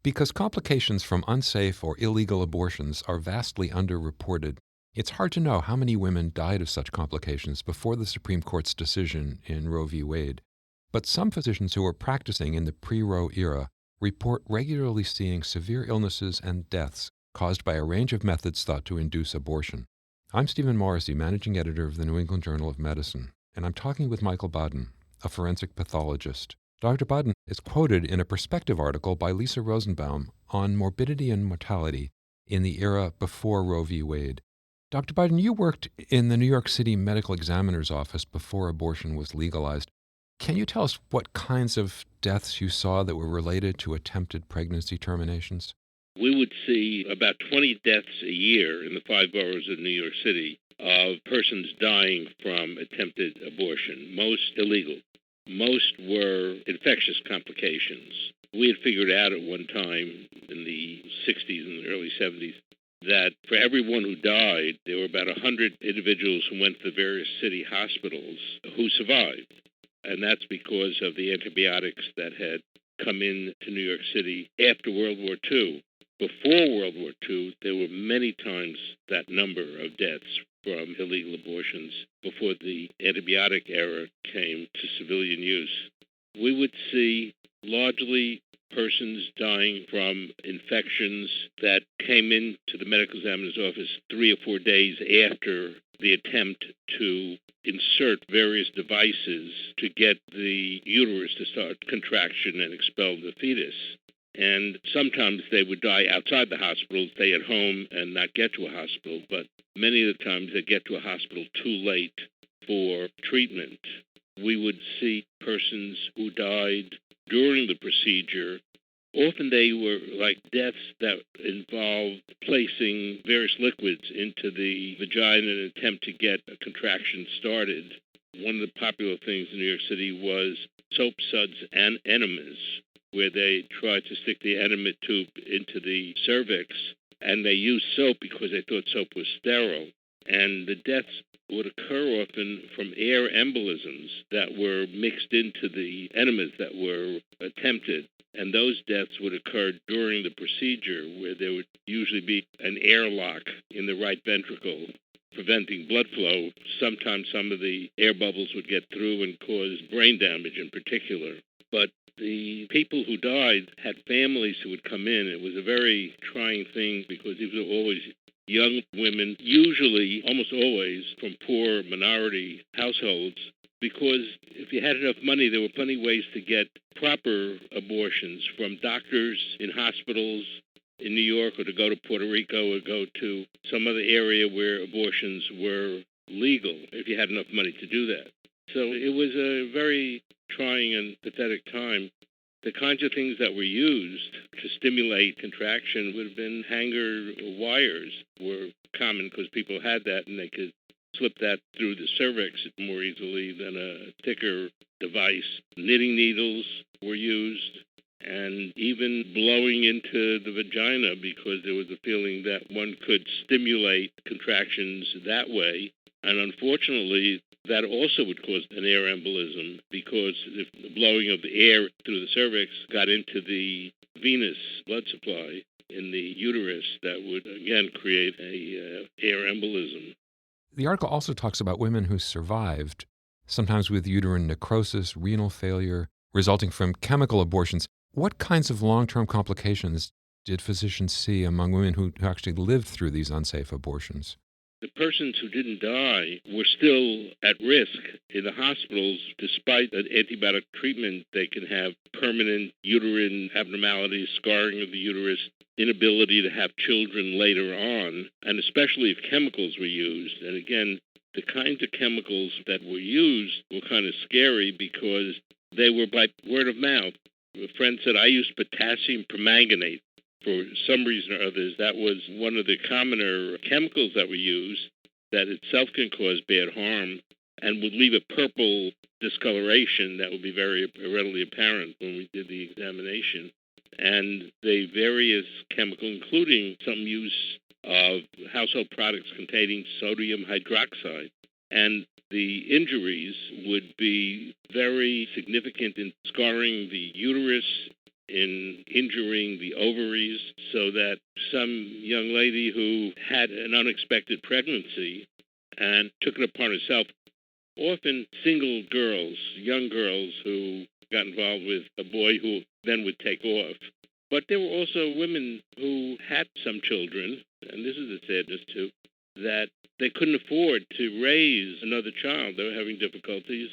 Because complications from unsafe or illegal abortions are vastly underreported, it's hard to know how many women died of such complications before the Supreme Court's decision in Roe v. Wade. But some physicians who are practicing in the pre-Roe era report regularly seeing severe illnesses and deaths caused by a range of methods thought to induce abortion. I'm Stephen Morrissey, managing editor of the New England Journal of Medicine, and I'm talking with Michael Baden, a forensic pathologist. Dr. Baden is quoted in a perspective article by Lisa Rosenbaum on morbidity and mortality in the era before Roe v. Wade. Dr. Baden, you worked in the New York City Medical Examiner's Office before abortion was legalized. Can you tell us what kinds of deaths you saw that were related to attempted pregnancy terminations? We would see about 20 deaths a year in the 5 boroughs of New York City of persons dying from attempted abortion, most illegal. Most were infectious complications. We had figured out at one time in the 60s and the early 70s that for everyone who died, there were about 100 individuals who went to the various city hospitals who survived. And that's because of the antibiotics that had come in to New York City after World War II. Before World War II, there were many times that number of deaths from illegal abortions before the antibiotic era came to civilian use. We would see largely persons dying from infections that came into the medical examiner's office 3 or 4 days after the attempt to insert various devices to get the uterus to start contraction and expel the fetus. And sometimes they would die outside the hospital, stay at home and not get to a hospital. But many of the times they'd get to a hospital too late for treatment. We would see persons who died during the procedure. Often they were like deaths that involved placing various liquids into the vagina in an attempt to get a contraction started. One of the popular things in New York City was soap suds and enemas, where they tried to stick the enema tube into the cervix, and they used soap because they thought soap was sterile. And the deaths would occur often from air embolisms that were mixed into the enemas that were attempted. And those deaths would occur during the procedure, where there would usually be an airlock in the right ventricle preventing blood flow. Sometimes some of the air bubbles would get through and cause brain damage in particular. But the people who died had families who would come in. It was a very trying thing because these were always young women, usually, almost always, from poor minority households, because if you had enough money, there were plenty of ways to get proper abortions from doctors in hospitals in New York, or to go to Puerto Rico, or go to some other area where abortions were legal, if you had enough money to do that. So it was a very trying and pathetic time. The kinds of things that were used to stimulate contraction would have been hanger wires were common because people had that and they could slip that through the cervix more easily than a thicker device. Knitting needles were used, and even blowing into the vagina because there was a feeling that one could stimulate contractions that way. And unfortunately, that also would cause an air embolism because if the blowing of the air through the cervix got into the venous blood supply in the uterus, that would again create a air embolism. The article also talks about women who survived, sometimes with uterine necrosis, renal failure, resulting from chemical abortions. What kinds of long-term complications did physicians see among women who actually lived through these unsafe abortions? The persons who didn't die were still at risk in the hospitals. Despite an antibiotic treatment, they can have permanent uterine abnormalities, scarring of the uterus, inability to have children later on, and especially if chemicals were used. And again, the kinds of chemicals that were used were kind of scary because they were by word of mouth. A friend said, I used potassium permanganate. For some reason or others, that was one of the commoner chemicals that were used that itself can cause bad harm and would leave a purple discoloration that would be very readily apparent when we did the examination. And the various chemicals, including some use of household products containing sodium hydroxide. And the injuries would be very significant in scarring the uterus, in injuring the ovaries, so that some young lady who had an unexpected pregnancy and took it upon herself, often single girls, young girls who got involved with a boy who then would take off. But there were also women who had some children, and this is the sadness too, that they couldn't afford to raise another child. They were having difficulties.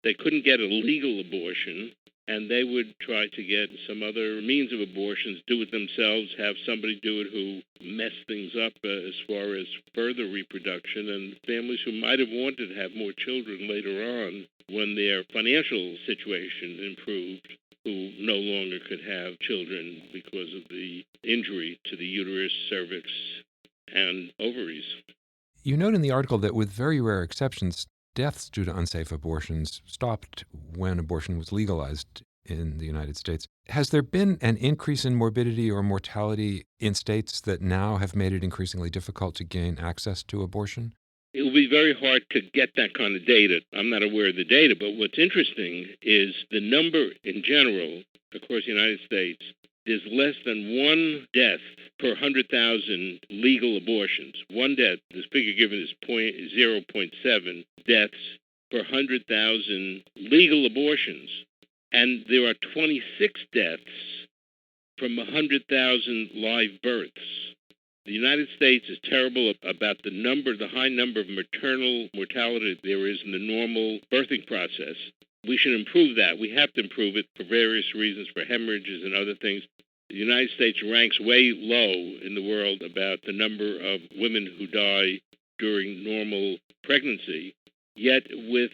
They couldn't get a legal abortion, and they would try to get some other means of abortions, do it themselves, have somebody do it who messed things up as far as further reproduction, and families who might have wanted to have more children later on when their financial situation improved, who no longer could have children because of the injury to the uterus, cervix, and ovaries. You note in the article that with very rare exceptions, deaths due to unsafe abortions stopped when abortion was legalized in the United States. Has there been an increase in morbidity or mortality in states that now have made it increasingly difficult to gain access to abortion? It will be very hard to get that kind of data. I'm not aware of the data, but what's interesting is the number in general across the United States. There's less than one death per 100,000 legal abortions. One death, this figure given is 0.7 deaths per 100,000 legal abortions. And there are 26 deaths from 100,000 live births. The United States is terrible about the high number of maternal mortality there is in the normal birthing process. We should improve that. We have to improve it for various reasons, for hemorrhages and other things. The United States ranks way low in the world about the number of women who die during normal pregnancy. Yet with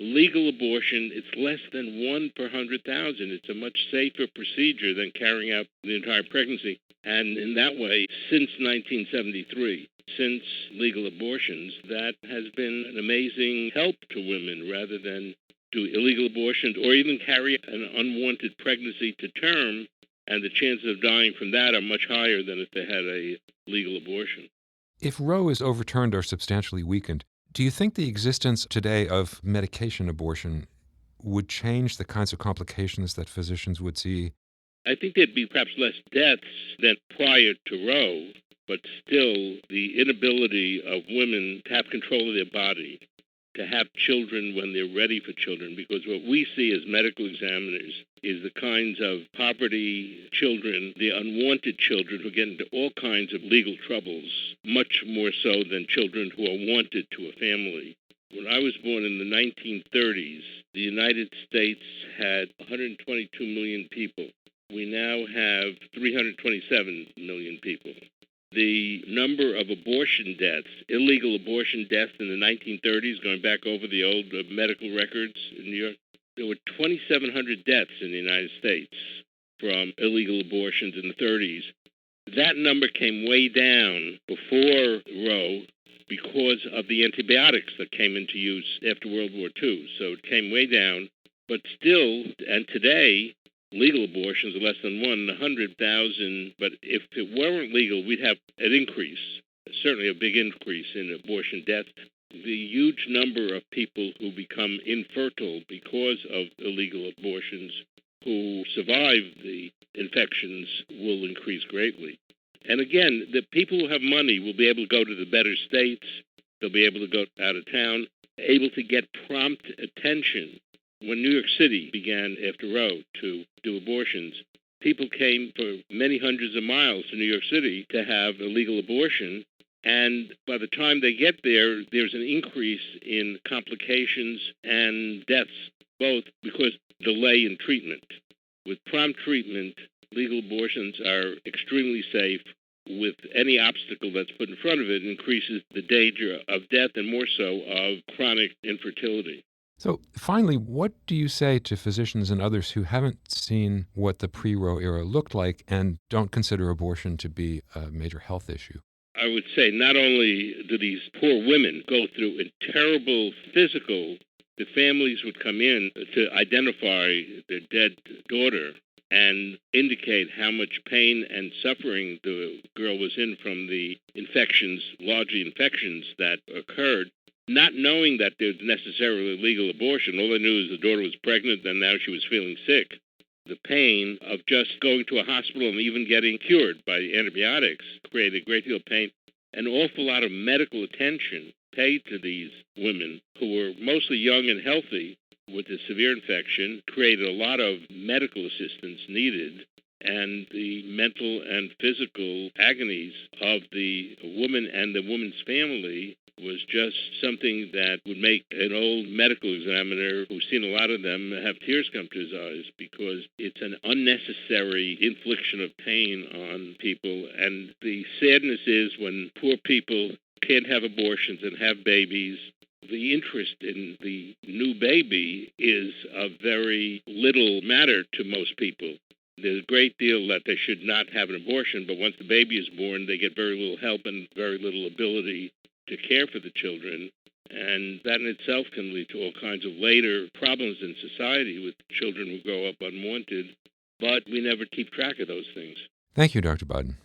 legal abortion, it's less than 1 per 100,000. It's a much safer procedure than carrying out the entire pregnancy. And in that way, since 1973, since legal abortions, that has been an amazing help to women rather than do illegal abortions or even carry an unwanted pregnancy to term. And the chances of dying from that are much higher than if they had a legal abortion. If Roe is overturned or substantially weakened, do you think the existence today of medication abortion would change the kinds of complications that physicians would see? I think there'd be perhaps less deaths than prior to Roe, but still the inability of women to have control of their body, to have children when they're ready for children, because what we see as medical examiners is the kinds of poverty children, the unwanted children who get into all kinds of legal troubles, much more so than children who are wanted to a family. When I was born in the 1930s, the United States had 122 million people. We now have 327 million people. The number of abortion deaths, illegal abortion deaths in the 1930s, going back over the old medical records in New York, there were 2,700 deaths in the United States from illegal abortions in the 30s. That number came way down before Roe because of the antibiotics that came into use after World War II. So it came way down. But still, and today, legal abortions are less than 1 in 100,000. But if it weren't legal, we'd have an increase, certainly a big increase in abortion deaths. The huge number of people who become infertile because of illegal abortions, who survive the infections, will increase greatly. And again, the people who have money will be able to go to the better states. They'll be able to go out of town, able to get prompt attention. When New York City began after Roe to do abortions, people came for many hundreds of miles to New York City to have a legal abortion. And by the time they get there, there's an increase in complications and deaths, both because delay in treatment. With prompt treatment, legal abortions are extremely safe. With any obstacle that's put in front of it, increases the danger of death and more so of chronic infertility. So finally, what do you say to physicians and others who haven't seen what the pre-Roe era looked like and don't consider abortion to be a major health issue? I would say not only do these poor women go through a terrible physical, the families would come in to identify their dead daughter and indicate how much pain and suffering the girl was in from the infections, largely infections that occurred, not knowing that there's necessarily legal abortion. All they knew is the daughter was pregnant and now she was feeling sick. The pain of just going to a hospital and even getting cured by antibiotics created a great deal of pain. An awful lot of medical attention paid to these women who were mostly young and healthy with a severe infection, created a lot of medical assistance needed, and the mental and physical agonies of the woman and the woman's family was just something that would make an old medical examiner who's seen a lot of them have tears come to his eyes, because it's an unnecessary infliction of pain on people. And the sadness is when poor people can't have abortions and have babies, the interest in the new baby is of very little matter to most people. There's a great deal that they should not have an abortion, but once the baby is born, they get very little help and very little ability to care for the children. And that in itself can lead to all kinds of later problems in society with children who grow up unwanted. But we never keep track of those things. Thank you, Dr. Baden.